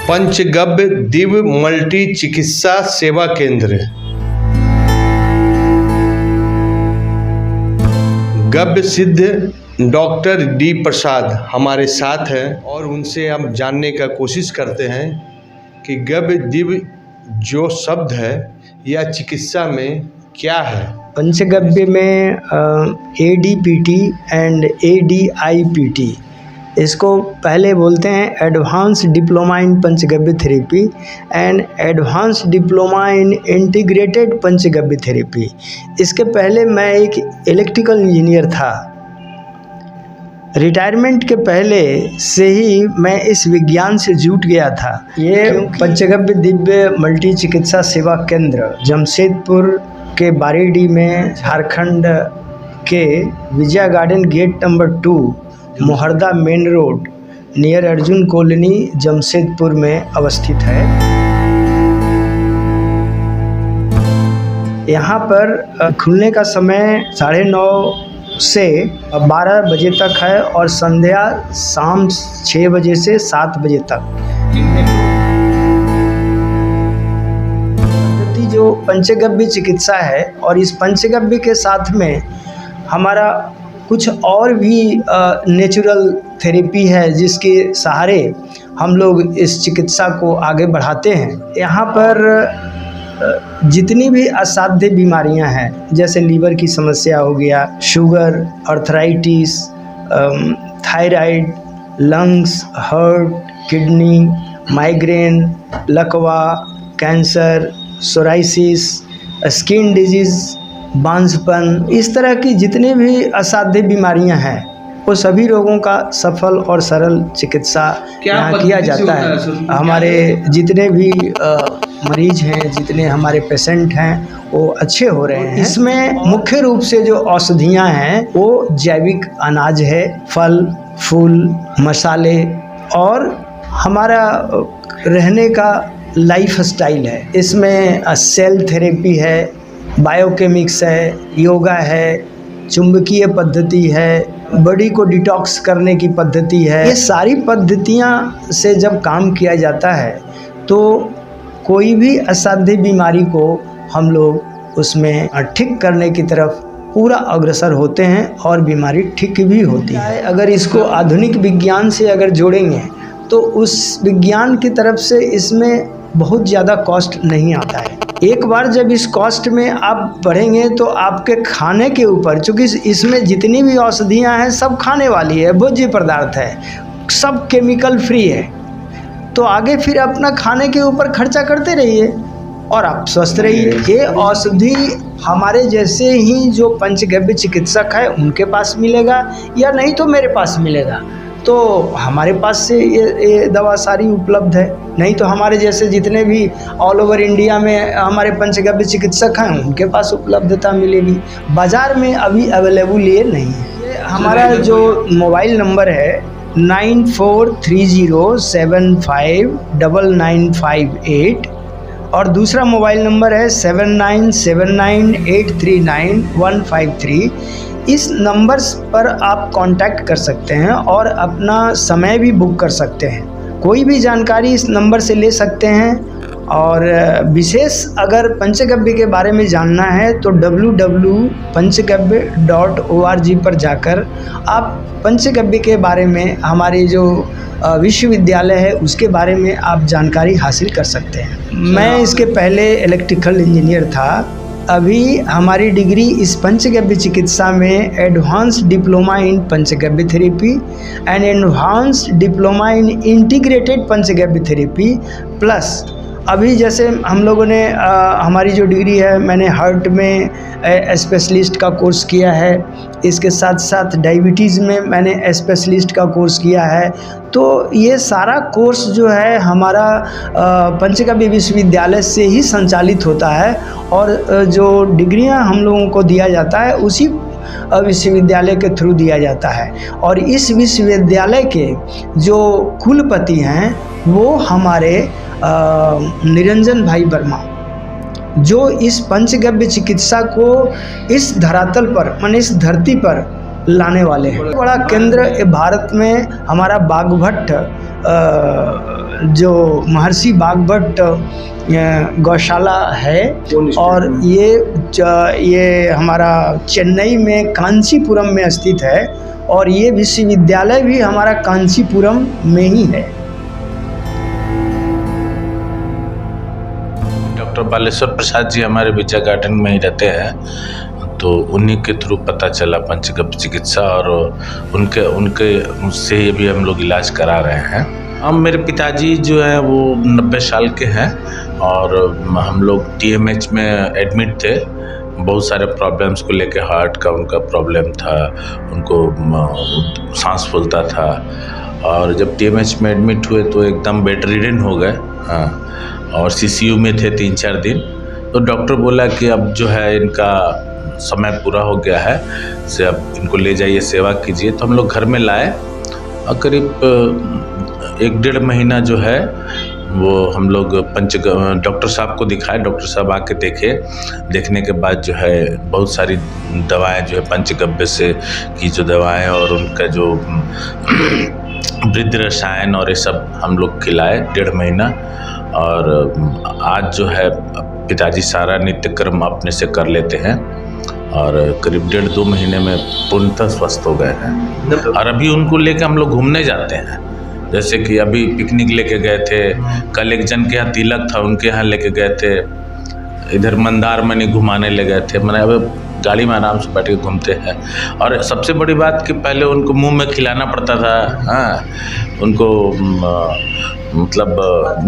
पंचगव्य Divya multi चिकित्सा सेवा केंद्र। गव्य सिद्ध डॉक्टर डी प्रसाद हमारे साथ हैं और उनसे हम जानने का कोशिश करते हैं कि गव्य दिव्य जो शब्द है यह चिकित्सा में क्या है। पंचगव्य में ADPT एंड ADIPT, इसको पहले बोलते हैं advance diploma in panchagavya therapy and advance diploma in integrated panchagavya therapy. इसके पहले मैं एक इलेक्ट्रिकल इंजीनियर था। रिटायरमेंट के पहले से ही मैं इस विज्ञान से जुट गया था। ये पंचगव्य दिव्य मल्टी चिकित्सा सेवा केंद्र जमशेदपुर के बारीडी में, झारखंड के Vijaya garden gate number 2, Mohrda main road near Arjun colony, Jamshedpur में अवस्थित है। यहाँ पर खुलने का समय 9:30 से 12 बजे तक है और संध्या शाम 6 बजे से 7 बजे तक। पद्धति जो पंचगव्य चिकित्सा है और इस पंचगव्य के साथ में हमारा कुछ और भी नेचुरल थेरेपी है जिसके सहारे हम लोग इस चिकित्सा को आगे बढ़ाते हैं। यहाँ पर जितनी भी असाध्य बीमारियाँ हैं, जैसे लीवर की समस्या हो गया, sugar, arthritis, thyroid, lungs, heart, kidney, migraine, लकवा, कैंसर, सोराइसिस, स्किन डिजीज़, बांझपन, इस तरह की जितनी भी असाध्य बीमारियां हैं वो सभी रोगों का सफल और सरल चिकित्सा यहाँ किया जाता है। हमारे जितने भी मरीज हैं, जितने हमारे पेशेंट हैं वो अच्छे हो रहे हैं। इसमें मुख्य रूप से जो औषधियाँ हैं वो जैविक अनाज है, फल, फूल, मसाले और हमारा रहने का लाइफ स्टाइल है। इसमें सेल थेरेपी है, बायोकेमिक्स है, योगा है, चुंबकीय पद्धति है, बॉडी को डिटॉक्स करने की पद्धति है। ये सारी पद्धतियाँ से जब काम किया जाता है तो कोई भी असाध्य बीमारी को हम लोग उसमें ठीक करने की तरफ पूरा अग्रसर होते हैं और बीमारी ठीक भी होती है। अगर इसको आधुनिक विज्ञान से अगर जोड़ेंगे तो उस विज्ञान की तरफ से इसमें बहुत ज़्यादा कॉस्ट नहीं आता है। एक बार जब इस कॉस्ट में आप बढ़ेंगे तो आपके खाने के ऊपर, चूँकि इसमें जितनी भी औषधियाँ हैं सब खाने वाली है, भोज्य पदार्थ है, सब केमिकल फ्री है, तो आगे फिर अपना खाने के ऊपर खर्चा करते रहिए और आप स्वस्थ रहिए। ये औषधि हमारे जैसे ही जो पंचगव्य चिकित्सक है उनके पास मिलेगा या नहीं तो मेरे पास मिलेगा, तो हमारे पास से ये दवा सारी उपलब्ध है। नहीं तो हमारे जैसे जितने भी ऑल ओवर इंडिया में हमारे पंचगव्य चिकित्सक हैं उनके पास उपलब्धता मिलेगी। बाज़ार में अभी अवेलेबल ये नहीं है। ये हमारा जो मोबाइल नंबर है 9430759958 और दूसरा मोबाइल नंबर है 7979839153। इस नंबर्स पर आप कांटेक्ट कर सकते हैं और अपना समय भी बुक कर सकते हैं। कोई भी जानकारी इस नंबर से ले सकते हैं और विशेष अगर पंचगव्य के बारे में जानना है तो www.panchagavya.org पर जाकर आप पंचगव्य के बारे में, हमारे जो विश्वविद्यालय है उसके बारे में आप जानकारी हासिल कर सकते हैं। मैं इसके पहले इलेक्ट्रिकल इंजीनियर था। अभी हमारी डिग्री इस पंचगव्य चिकित्सा में advance diploma in panchagavya therapy and advance diploma in integrated panchagavya therapy plus अभी जैसे हम लोगों ने हमारी जो डिग्री है, मैंने हार्ट में स्पेशलिस्ट का कोर्स किया है, इसके साथ साथ डायबिटीज़ में मैंने स्पेशलिस्ट का कोर्स किया है। तो ये सारा कोर्स जो है हमारा पंचगव्य विश्वविद्यालय से ही संचालित होता है और जो डिग्रियां हम लोगों को दिया जाता है उसी विश्वविद्यालय के थ्रू दिया जाता है। और इस विश्वविद्यालय के जो कुलपति हैं वो हमारे निरंजन भाई वर्मा, जो इस पंचगव्य चिकित्सा को इस धरातल पर, माने इस धरती पर लाने वाले हैं। बड़ा केंद्र भारत में हमारा बागभट्ट जो महर्षि वाग्भट गौशाला है, और ये हमारा चेन्नई में कांचीपुरम में स्थित है, और ये विश्वविद्यालय भी हमारा कांचीपुरम में ही है। डॉक्टर बालेश्वर प्रसाद जी हमारे विजय गार्डन में ही रहते हैं, तो उन्हीं के थ्रू पता चला पंचगव्य चिकित्सा, और उनके से भी हम लोग इलाज करा रहे हैं। हम मेरे पिताजी जो है वो 90 साल के हैं, और हम लोग TMH में एडमिट थे। बहुत सारे प्रॉब्लम्स को लेके, हार्ट का उनका प्रॉब्लम था, उनको सांस फूलता था, और जब TMH में एडमिट हुए तो एकदम बेड रिडन हो गए। हाँ, और CCU में थे 3-4 दिन। तो डॉक्टर बोला कि अब जो है इनका समय पूरा हो गया है, से अब इनको ले जाइए, सेवा कीजिए। तो हम लोग घर में लाए, और करीब 1-1.5 महीना जो है वो हम लोग डॉक्टर साहब को दिखाए। डॉक्टर साहब आके देखे, देखने के बाद जो है बहुत सारी दवाएं जो है पंचगव्य से की जो दवाएं, और उनका जो वृद्धि रसायन और ये सब हम लोग खिलाए 1.5 महीना। और आज जो है पिताजी सारा नित्यक्रम अपने से कर लेते हैं, और करीब 1.5-2 महीने में पूर्णतः स्वस्थ हो गए हैं। और अभी उनको लेके हम लोग घूमने जाते हैं, जैसे कि अभी पिकनिक लेके गए थे, कल एक जन के यहाँ तिलक था, उनके यहाँ लेके गए थे, इधर मंदारमनी घुमाने ले गए थे। मैंने अब गाड़ी में आराम से बैठ के घूमते हैं। और सबसे बड़ी बात कि पहले उनको मुंह में खिलाना पड़ता था। हाँ, उनको मतलब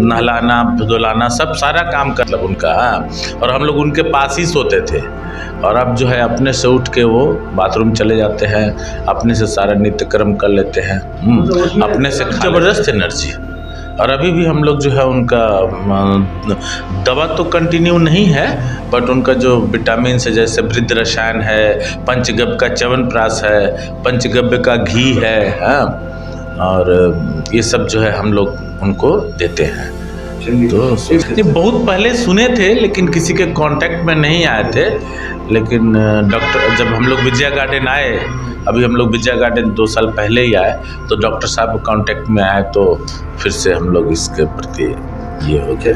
नहलाना धुलाना सब सारा काम कर मतलब उनका। हाँ, और हम लोग उनके पास ही सोते थे। और अब जो है अपने से उठ के वो बाथरूम चले जाते हैं, अपने से सारा नित्यक्रम कर लेते हैं, अपने से ज़बरदस्त एनर्जी। और अभी भी हम लोग जो है उनका दवा तो कंटिन्यू नहीं है, बट उनका जो विटामिन से, जैसे वृद्धि रसायन है, पंचगव्य का च्यवनप्राश है, पंचगव्य का घी है, हाँ, और ये सब जो है हम लोग उनको देते हैं। तो ये बहुत पहले सुने थे, लेकिन किसी के कांटेक्ट में नहीं आए थे। लेकिन डॉक्टर, जब हम लोग विजय गार्डन आए, अभी हम लोग विजय गार्डन 2 साल पहले ही आए, तो डॉक्टर साहब कांटेक्ट में आए, तो फिर से हम लोग इसके प्रति ये हो गए।